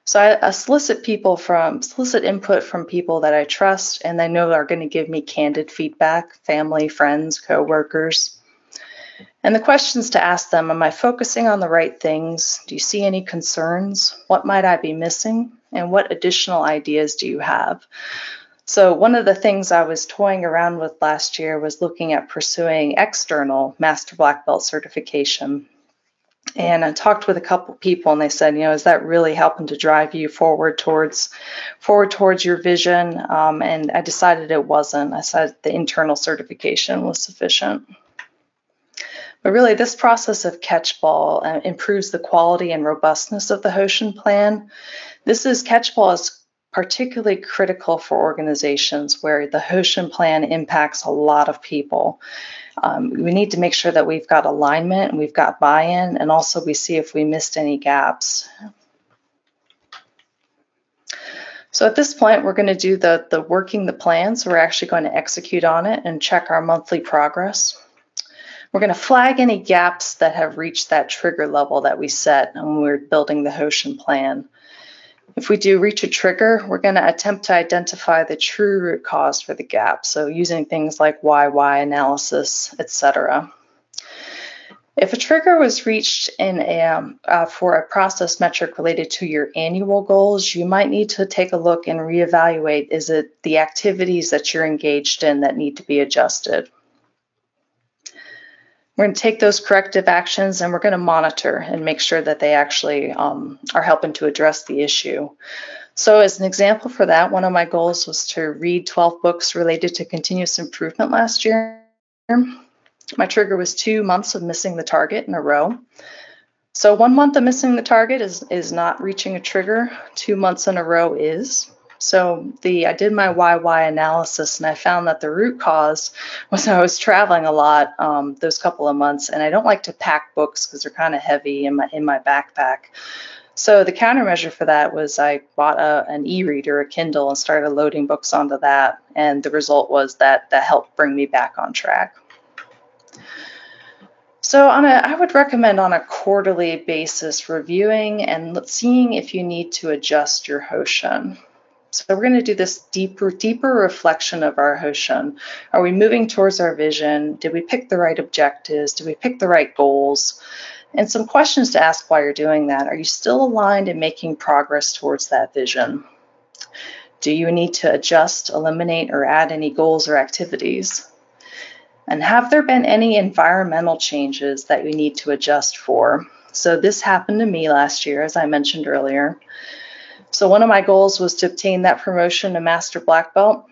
So I solicit input from people that I trust and I know are going to give me candid feedback, family, friends, coworkers. And the questions to ask them: am I focusing on the right things? Do you see any concerns? What might I be missing? And what additional ideas do you have? So one of the things I was toying around with last year was looking at pursuing external Master Black Belt certification. And I talked with a couple people and they said, is that really helping to drive you forward towards your vision? And I decided it wasn't. I said the internal certification was sufficient. But really, this process of catchball improves the quality and robustness of the Hoshin plan. Catchball is particularly critical for organizations where the Hoshin plan impacts a lot of people. We need to make sure that we've got alignment and we've got buy-in, and also we see if we missed any gaps. So at this point, we're going to do the working the plan. So we're actually going to execute on it and check our monthly progress. We're going to flag any gaps that have reached that trigger level that we set when we were building the Hoshin plan. If we do reach a trigger, we're going to attempt to identify the true root cause for the gap, so using things like why analysis, etc. If a trigger was reached for a process metric related to your annual goals, you might need to take a look and reevaluate, is it the activities that you're engaged in that need to be adjusted? We're going to take those corrective actions and we're going to monitor and make sure that they actually are helping to address the issue. So as an example for that, one of my goals was to read 12 books related to continuous improvement last year. My trigger was 2 months of missing the target in a row. So 1 month of missing the target is not reaching a trigger. 2 months in a row is. So I did my why analysis and I found that the root cause was I was traveling a lot those couple of months, and I don't like to pack books because they're kind of heavy in my backpack. So the countermeasure for that was I bought an e-reader, a Kindle, and started loading books onto that, and the result was that helped bring me back on track. So I would recommend on a quarterly basis reviewing and seeing if you need to adjust your Hoshin. So we're going to do this deeper reflection of our Hoshin. Are we moving towards our vision? Did we pick the right objectives? Did we pick the right goals? And some questions to ask while you're doing that. Are you still aligned and making progress towards that vision? Do you need to adjust, eliminate, or add any goals or activities? And have there been any environmental changes that you need to adjust for? So this happened to me last year, as I mentioned earlier. So one of my goals was to obtain that promotion to Master Black Belt.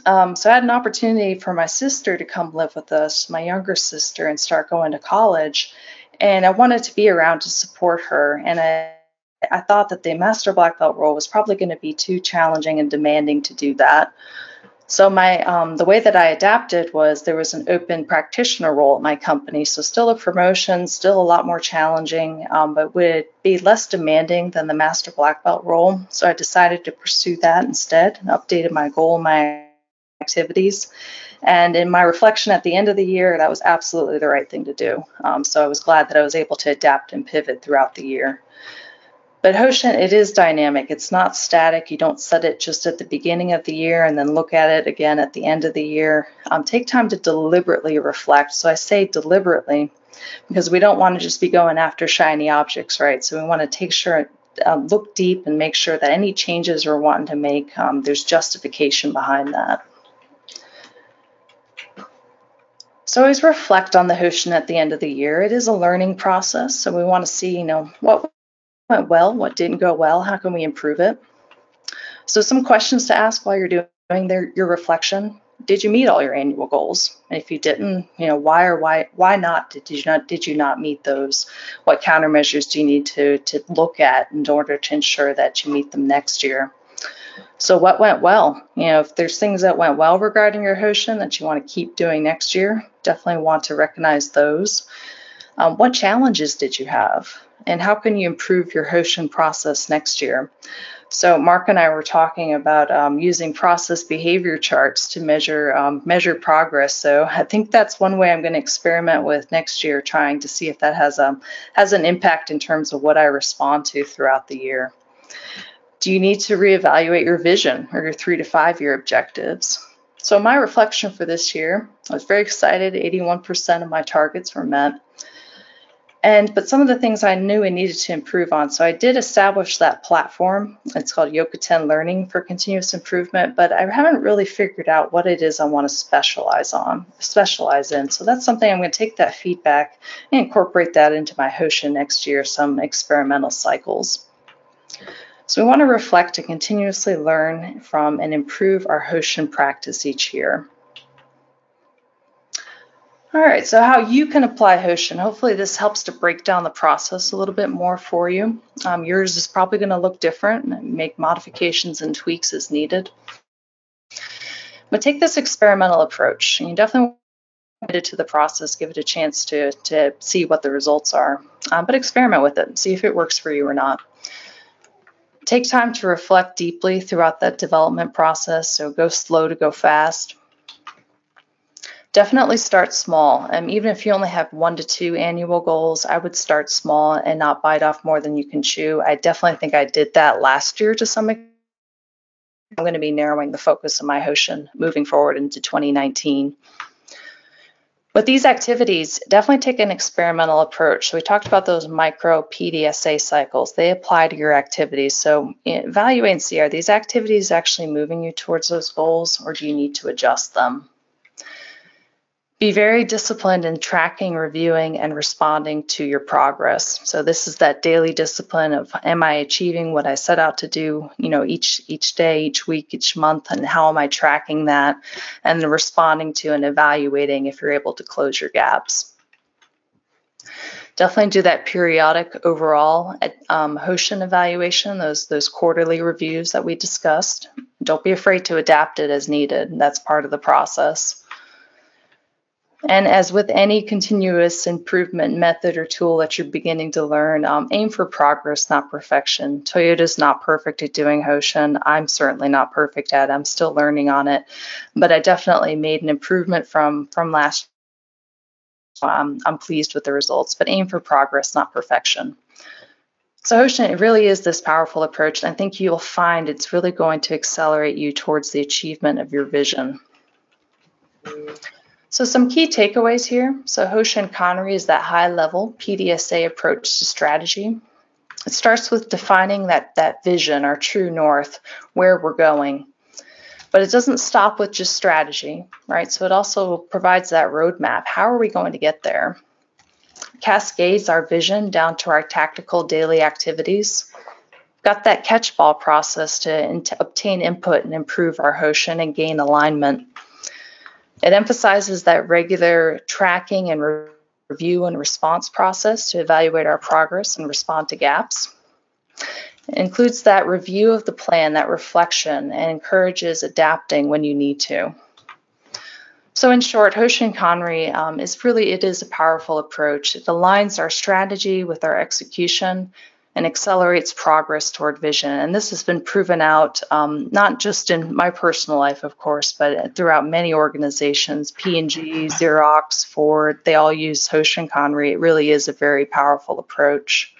So I had an opportunity for my sister to come live with us, my younger sister, and start going to college. And I wanted to be around to support her. And I thought that the Master Black Belt role was probably going to be too challenging and demanding to do that. So the way that I adapted was there was an open practitioner role at my company. So still a promotion, still a lot more challenging, but would be less demanding than the master black belt role. So I decided to pursue that instead and updated my goal and my activities. And in my reflection at the end of the year, that was absolutely the right thing to do. So I was glad that I was able to adapt and pivot throughout the year. But Hoshin, it is dynamic. It's not static. You don't set it just at the beginning of the year and then look at it again at the end of the year. Take time to deliberately reflect. So I say deliberately because we don't want to just be going after shiny objects, right? So we want to take sure, look deep and make sure that any changes we're wanting to make, there's justification behind that. So always reflect on the Hoshin at the end of the year. It is a learning process. So we want to see, what went well, what didn't go well, how can we improve it? So some questions to ask while you're doing your reflection. Did you meet all your annual goals? And if you didn't, why not? Did you not meet those? What countermeasures do you need to look at in order to ensure that you meet them next year? So what went well? If there's things that went well regarding your Hoshin that you want to keep doing next year, definitely want to recognize those. What challenges did you have? And how can you improve your Hoshin process next year? So Mark and I were talking about using process behavior charts to measure progress. So I think that's one way I'm going to experiment with next year, trying to see if that has an impact in terms of what I respond to throughout the year. Do you need to reevaluate your vision or your 3 to 5 year objectives? So my reflection for this year, I was very excited. 81% of my targets were met. But some of the things I knew I needed to improve on. So I did establish that platform. It's called Yokoten Learning for Continuous Improvement, but I haven't really figured out what it is I want to specialize in. So that's something I'm going to take that feedback and incorporate that into my Hoshin next year, some experimental cycles. So we want to reflect to continuously learn from and improve our Hoshin practice each year. All right, so how you can apply Hoshin. Hopefully this helps to break down the process a little bit more for you. Yours is probably going to look different and make modifications and tweaks as needed. But take this experimental approach. And you definitely want to to the process, give it a chance to see what the results are. But experiment with it, see if it works for you or not. Take time to reflect deeply throughout that development process. So go slow to go fast. Definitely start small. Even if you only have 1 to 2 annual goals, I would start small and not bite off more than you can chew. I definitely think I did that last year to some extent. I'm going to be narrowing the focus of my Hoshin moving forward into 2019. But these activities definitely take an experimental approach. So we talked about those micro PDSA cycles. They apply to your activities. So evaluate and see, are these activities actually moving you towards those goals, or do you need to adjust them? Be very disciplined in tracking, reviewing, and responding to your progress. So this is that daily discipline of, am I achieving what I set out to do, each day, each week, each month, and how am I tracking that, and then responding to and evaluating if you're able to close your gaps. Definitely do that periodic overall Hoshin evaluation, those quarterly reviews that we discussed. Don't be afraid to adapt it as needed. That's part of the process. And as with any continuous improvement method or tool that you're beginning to learn, aim for progress, not perfection. Toyota's not perfect at doing Hoshin. I'm certainly not perfect at it. I'm still learning on it. But I definitely made an improvement from last year. I'm pleased with the results, but aim for progress, not perfection. So Hoshin, it really is this powerful approach. And I think you'll find it's really going to accelerate you towards the achievement of your vision. So some key takeaways here. So Hoshin Kanri is that high-level PDSA approach to strategy. It starts with defining that vision, our true north, where we're going. But it doesn't stop with just strategy, right? So it also provides that roadmap. How are we going to get there? Cascades our vision down to our tactical daily activities. Got that catch-ball process to obtain input and improve our Hoshin and gain alignment. It emphasizes that regular tracking and review and response process to evaluate our progress and respond to gaps. It includes that review of the plan, that reflection, and encourages adapting when you need to. So in short, Hoshin Kanri is a powerful approach. It aligns our strategy with our execution and accelerates progress toward vision. And this has been proven out not just in my personal life, of course, but throughout many organizations. P&G, Xerox, Ford, they all use Hoshin Kanri. It really is a very powerful approach.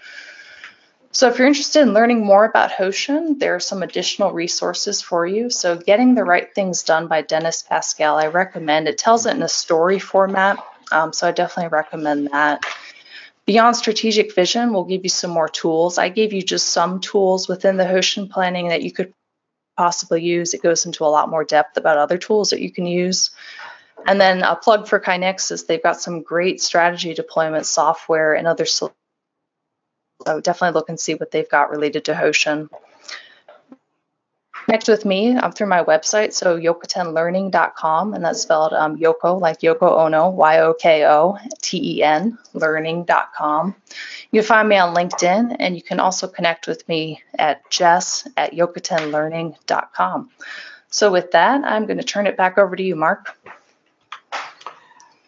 So if you're interested in learning more about Hoshin, there are some additional resources for you. So Getting the Right Things Done by Dennis Pascal, I recommend. It tells it in a story format, so I definitely recommend that. Beyond Strategic Vision, we'll give you some more tools. I gave you just some tools within the Hoshin planning that you could possibly use. It goes into a lot more depth about other tools that you can use. And then a plug for KaiNexus. They've got some great strategy deployment software and other solutions. So definitely look and see what they've got related to Hoshin. Connect with me through my website, so yokotenlearning.com, and that's spelled Yoko, like Yoko Ono, YOKOTEN, learning.com. You can find me on LinkedIn, and you can also connect with me at jess@yokotenlearning.com. So with that, I'm going to turn it back over to you, Mark.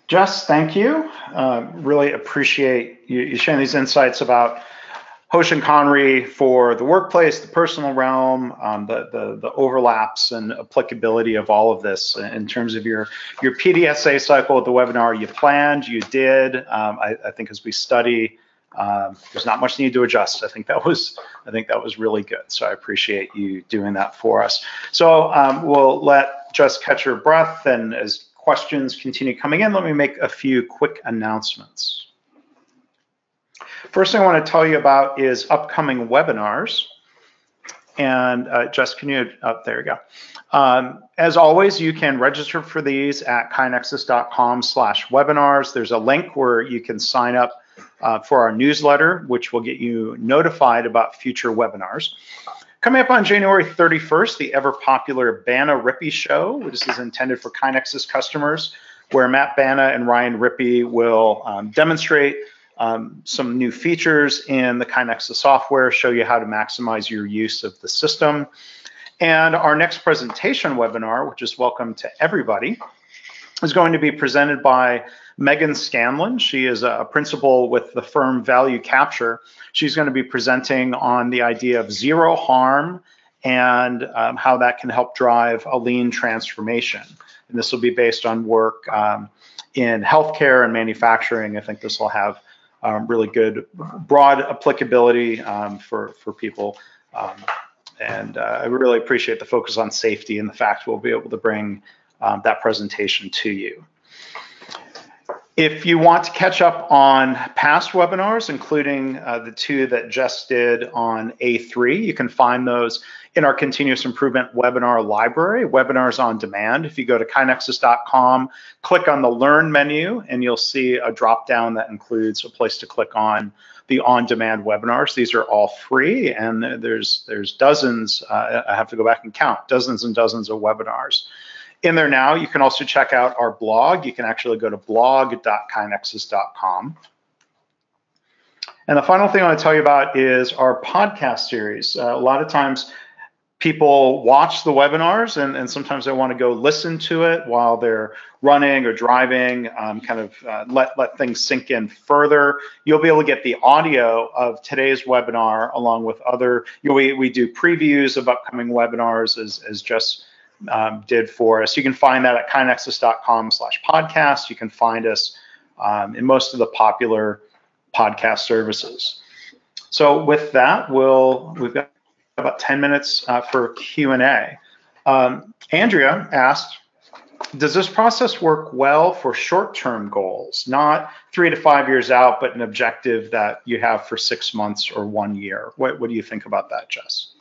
Jess, thank you. Really appreciate you sharing these insights about Hoshin Kanri for the workplace, the personal realm, the overlaps and applicability of all of this in terms of your PDSA cycle of the webinar. You planned, you did. I think as we study, there's not much need to adjust. I think that was really good. So I appreciate you doing that for us. So we'll let Jess catch her breath, and as questions continue coming in, let me make a few quick announcements. First thing I want to tell you about is upcoming webinars. And Jess, can you, there you go. As always, you can register for these at kainexus.com/webinars. There's a link where you can sign up for our newsletter, which will get you notified about future webinars. Coming up on January 31st, the ever popular Banna Rippey Show, which is intended for KaiNexus customers, where Matt Banna and Ryan Rippey will demonstrate some new features in the KaiNexus software, show you how to maximize your use of the system. And our next presentation webinar, which is welcome to everybody, is going to be presented by Megan Scanlon. She is a principal with the firm Value Capture. She's going to be presenting on the idea of zero harm and how that can help drive a lean transformation. And this will be based on work in healthcare and manufacturing. I think this will have really good broad applicability for people. And I really appreciate the focus on safety and the fact we'll be able to bring that presentation to you. If you want to catch up on past webinars, including the two that Jess did on A3, you can find those in our continuous improvement webinar library, webinars on demand. If you go to kainexus.com, click on the Learn menu, and you'll see a drop-down that includes a place to click on the on-demand webinars. These are all free, and there's dozens, I have to go back and count, dozens and dozens of webinars in there now. You can also check out our blog. You can actually go to blog.kainexus.com. And the final thing I want to tell you about is our podcast series. A lot of times people watch the webinars and sometimes they want to go listen to it while they're running or driving, let things sink in further. You'll be able to get the audio of today's webinar along with other, we do previews of upcoming webinars as Jess did for us. You can find that at kainexus.com/podcast. You can find us in most of the popular podcast services. So with that, we've got about 10 minutes for Q&A. Andrea asked, does this process work well for short-term goals, not 3 to 5 years out, but an objective that you have for 6 months or 1 year? What do you think about that, Jess?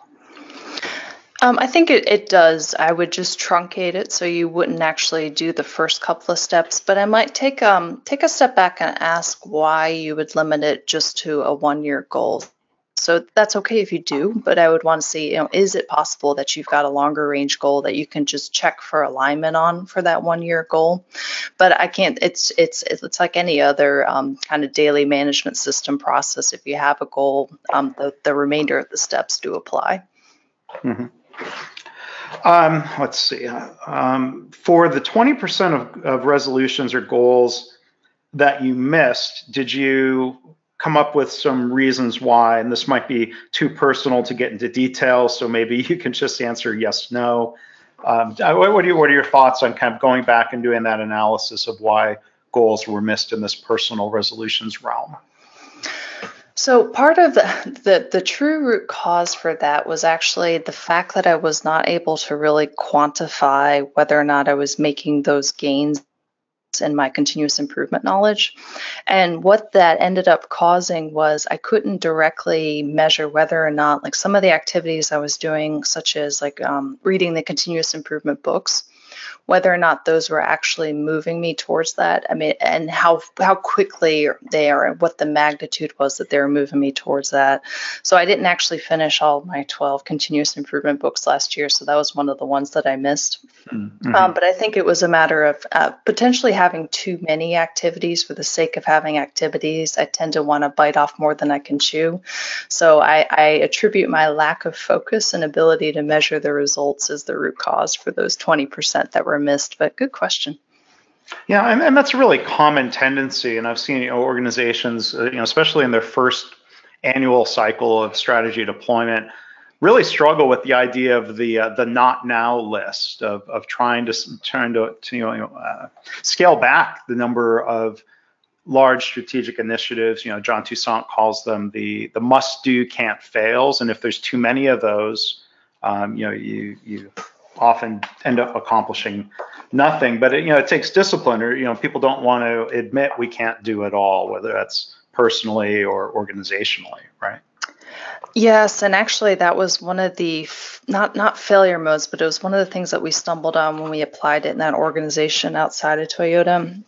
I think it does. I would just truncate it so you wouldn't actually do the first couple of steps, but I might take a step back and ask why you would limit it just to a 1-year goal. So that's okay if you do, but I would want to see, is it possible that you've got a longer range goal that you can just check for alignment on for that 1 year goal? But I can't. It's like any other kind of daily management system process. If you have a goal, the remainder of the steps do apply. Mm-hmm. Let's see. For the 20% of resolutions or goals that you missed, did you come up with some reasons why? And this might be too personal to get into details, so maybe you can just answer yes, no. What are your thoughts on kind of going back and doing that analysis of why goals were missed in this personal resolutions realm? So part of the true root cause for that was actually the fact that I was not able to really quantify whether or not I was making those gains in my continuous improvement knowledge. And what that ended up causing was I couldn't directly measure whether or not, like, some of the activities I was doing, such as like reading the continuous improvement books, whether or not those were actually moving me towards that. I mean, and how quickly they are, and what the magnitude was that they were moving me towards that. So I didn't actually finish all of my 12 continuous improvement books last year. So that was one of the ones that I missed. Mm-hmm. But I think it was a matter of potentially having too many activities for the sake of having activities. I tend to want to bite off more than I can chew. So I attribute my lack of focus and ability to measure the results as the root cause for those 20% that were missed. But good question. Yeah, and that's a really common tendency, and I've seen organizations, especially in their first annual cycle of strategy deployment, really struggle with the idea of the not now list of trying to scale back the number of large strategic initiatives. John Toussaint calls them the must do can't fails, and if there's too many of those, you often end up accomplishing nothing. But it takes discipline, or people don't want to admit we can't do it all, whether that's personally or organizationally, right? Yes, and actually that was one of the not failure modes, but it was one of the things that we stumbled on when we applied it in that organization outside of Toyota.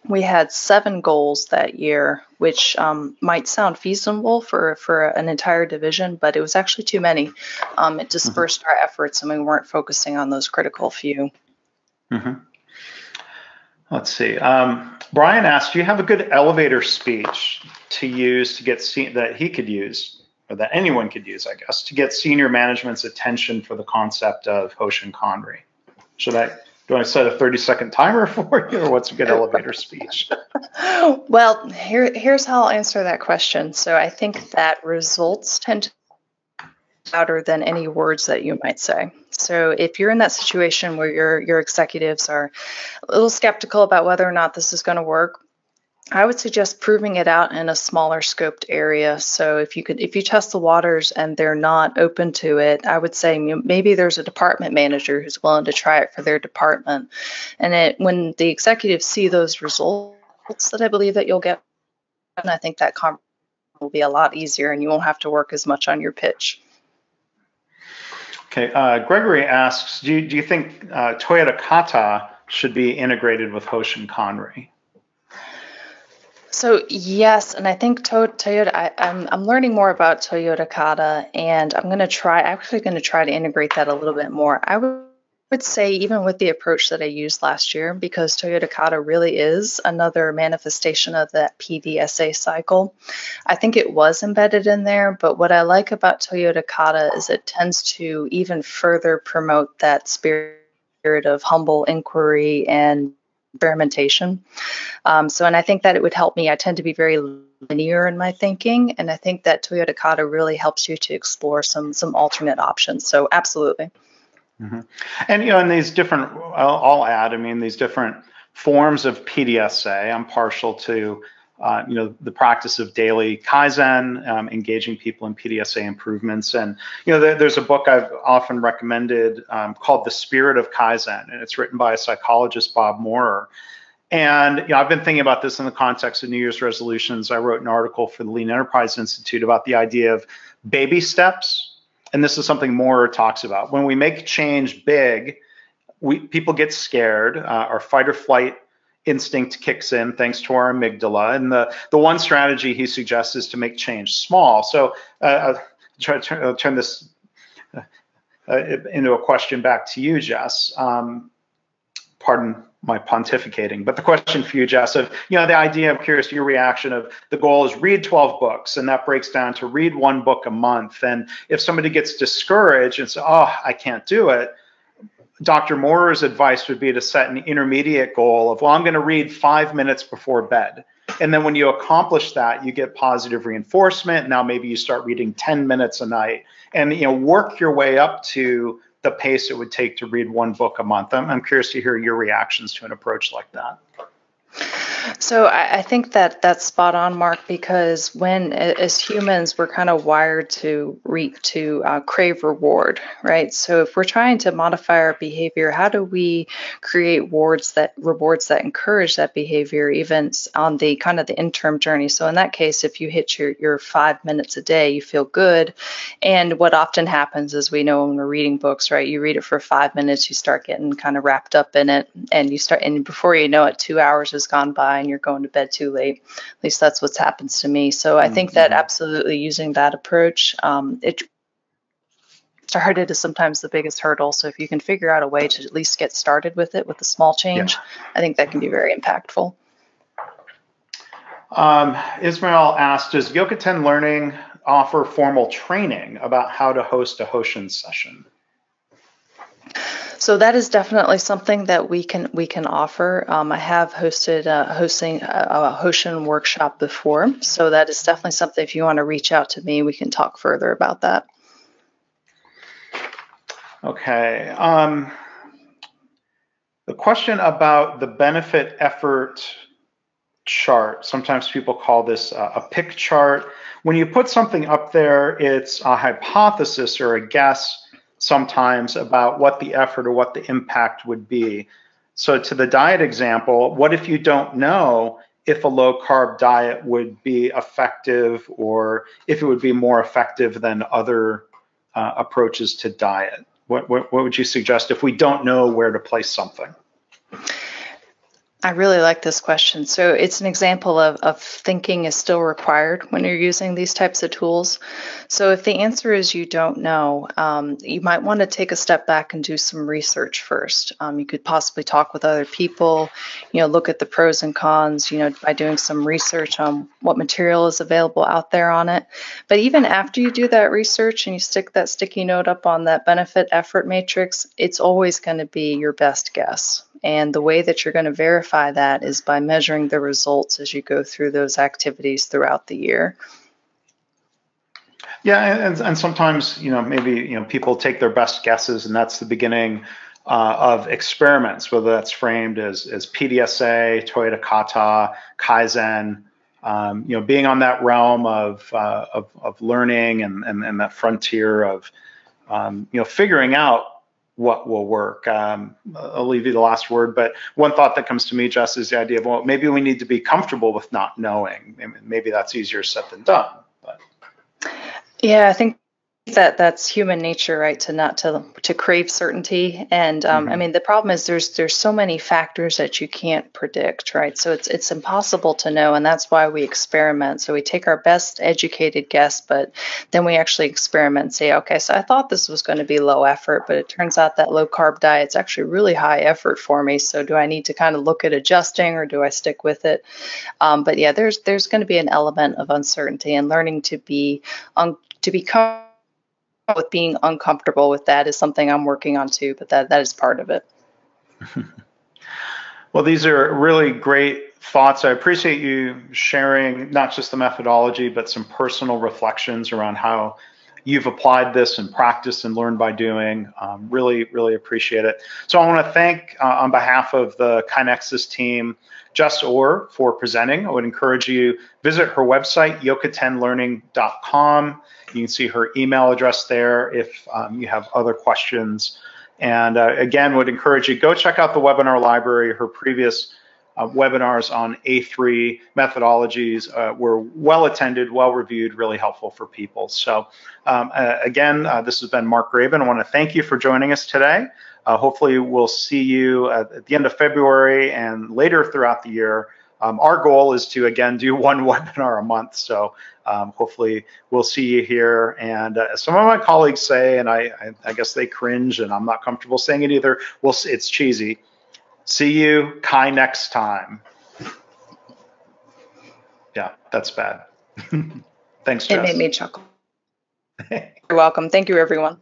We had 7 goals that year, which might sound feasible for an entire division, but it was actually too many. It dispersed our efforts, and we weren't focusing on those critical few. Mm-hmm. Let's see. Brian asked, do you have a good elevator speech to use to get that he could use, or that anyone could use, I guess, to get senior management's attention for the concept of Hoshin Kanri? Do I set a 30-second timer for you, or what's a good elevator speech? Well, here's how I'll answer that question. So I think that results tend to be louder than any words that you might say. So if you're in that situation where your executives are a little skeptical about whether or not this is going to work, I would suggest proving it out in a smaller scoped area. So if you test the waters and they're not open to it, I would say maybe there's a department manager who's willing to try it for their department. And when the executives see those results that I believe that you'll get, and I think that conversation will be a lot easier, and you won't have to work as much on your pitch. Okay, Gregory asks, do you think Toyota Kata should be integrated with Hoshin Kanri? So yes, and I think Toyota. I'm learning more about Toyota Kata, and I'm actually going to try to integrate that a little bit more. I would say even with the approach that I used last year, because Toyota Kata really is another manifestation of that PDSA cycle. I think it was embedded in there, but what I like about Toyota Kata is it tends to even further promote that spirit of humble inquiry and experimentation. And I think that it would help me. I tend to be very linear in my thinking, and I think that Toyota Kata really helps you to explore some alternate options. So absolutely. Mm-hmm. And in these different, I'll add, these different forms of PDSA, I'm partial to the practice of daily Kaizen, engaging people in PDSA improvements. And, there's a book I've often recommended called The Spirit of Kaizen, and it's written by a psychologist, Bob Moorer. And, I've been thinking about this in the context of New Year's resolutions. I wrote an article for the Lean Enterprise Institute about the idea of baby steps. And this is something Moorer talks about. When we make change big, people get scared. Our fight or flight instinct kicks in thanks to our amygdala. And the one strategy he suggests is to make change small. So I'll try to turn this into a question back to you, Jess. Pardon my pontificating, but the question for you, Jess, of, the idea, I'm curious your reaction of the goal is read 12 books, and that breaks down to read one book a month. And if somebody gets discouraged and says, oh, I can't do it, Dr. Moore's advice would be to set an intermediate goal of, well, I'm going to read 5 minutes before bed. And then when you accomplish that, you get positive reinforcement. Now maybe you start reading 10 minutes a night, and work your way up to the pace it would take to read one book a month. I'm curious to hear your reactions to an approach like that. So I think that that's spot on, Mark, because when as humans we're kind of wired to crave reward, right? So if we're trying to modify our behavior, how do we create rewards that encourage that behavior, even on the kind of the interim journey? So in that case, if you hit your 5 minutes a day, you feel good. And what often happens is, we know when we're reading books, right? You read it for 5 minutes, you start getting kind of wrapped up in it, and before you know it, 2 hours has gone by and you're going to bed too late. At least that's what's happens to me. So I think that absolutely using that approach, started is sometimes the biggest hurdle. So if you can figure out a way to at least get started with it with a small change, I think that can be very impactful. Ismail asked, does Yokoten Learning offer formal training about how to host a Hoshin session? So that is definitely something that we can offer. I have hosted a Hoshin workshop before, so that is definitely something. If you want to reach out to me, we can talk further about that. Okay. The question about the benefit effort chart. Sometimes people call this a pick chart. When you put something up there, it's a hypothesis or a guess sometimes about what the effort or what the impact would be. So to the diet example, what if you don't know if a low carb diet would be effective, or if it would be more effective than other approaches to diet? What would you suggest if we don't know where to place something? I really like this question. So it's an example of thinking is still required when you're using these types of tools. So if the answer is you don't know, you might want to take a step back and do some research first. You could possibly talk with other people, look at the pros and cons, by doing some research on what material is available out there on it. But even after you do that research and you stick that sticky note up on that benefit effort matrix, it's always going to be your best guess. And the way that you're going to verify that is by measuring the results as you go through those activities throughout the year. Yeah, and sometimes, maybe, people take their best guesses, and that's the beginning of experiments, whether that's framed as PDSA, Toyota Kata, Kaizen, being on that realm of learning and that frontier of, figuring out what will work. I'll leave you the last word, but one thought that comes to me, Jess, is the idea of, well, maybe we need to be comfortable with not knowing. Maybe that's easier said than done. But yeah, I think that's human nature, right? To crave certainty. And the problem is there's so many factors that you can't predict, right? So it's impossible to know, and that's why we experiment. So we take our best educated guess, but then we actually experiment and say, okay, so I thought this was going to be low effort, but it turns out that low carb diet's actually really high effort for me. So do I need to kind of look at adjusting, or do I stick with it? But yeah, there's going to be an element of uncertainty, and learning to become with being uncomfortable with that is something I'm working on too, but that is part of it. Well, these are really great thoughts. I appreciate you sharing not just the methodology, but some personal reflections around how you've applied this and practiced and learned by doing. Really, really appreciate it. So I want to thank, on behalf of the KaiNexus team, Jess Orr for presenting. I would encourage you visit her website, yokotenlearning.com. You can see her email address there if you have other questions. And again, would encourage you, go check out the webinar library. Her previous webinars on A3 methodologies were well attended, well reviewed, really helpful for people. So again, this has been Mark Graban. I want to thank you for joining us today. hopefully we'll see you at the end of February and later throughout the year. Our goal is to, again, do one webinar a month. So hopefully we'll see you here. And some of my colleagues say, and I guess they cringe, and I'm not comfortable saying it either, well, it's cheesy. See you Kai next time. Yeah, that's bad. Thanks, Jess. It made me chuckle. You're welcome. Thank you, everyone.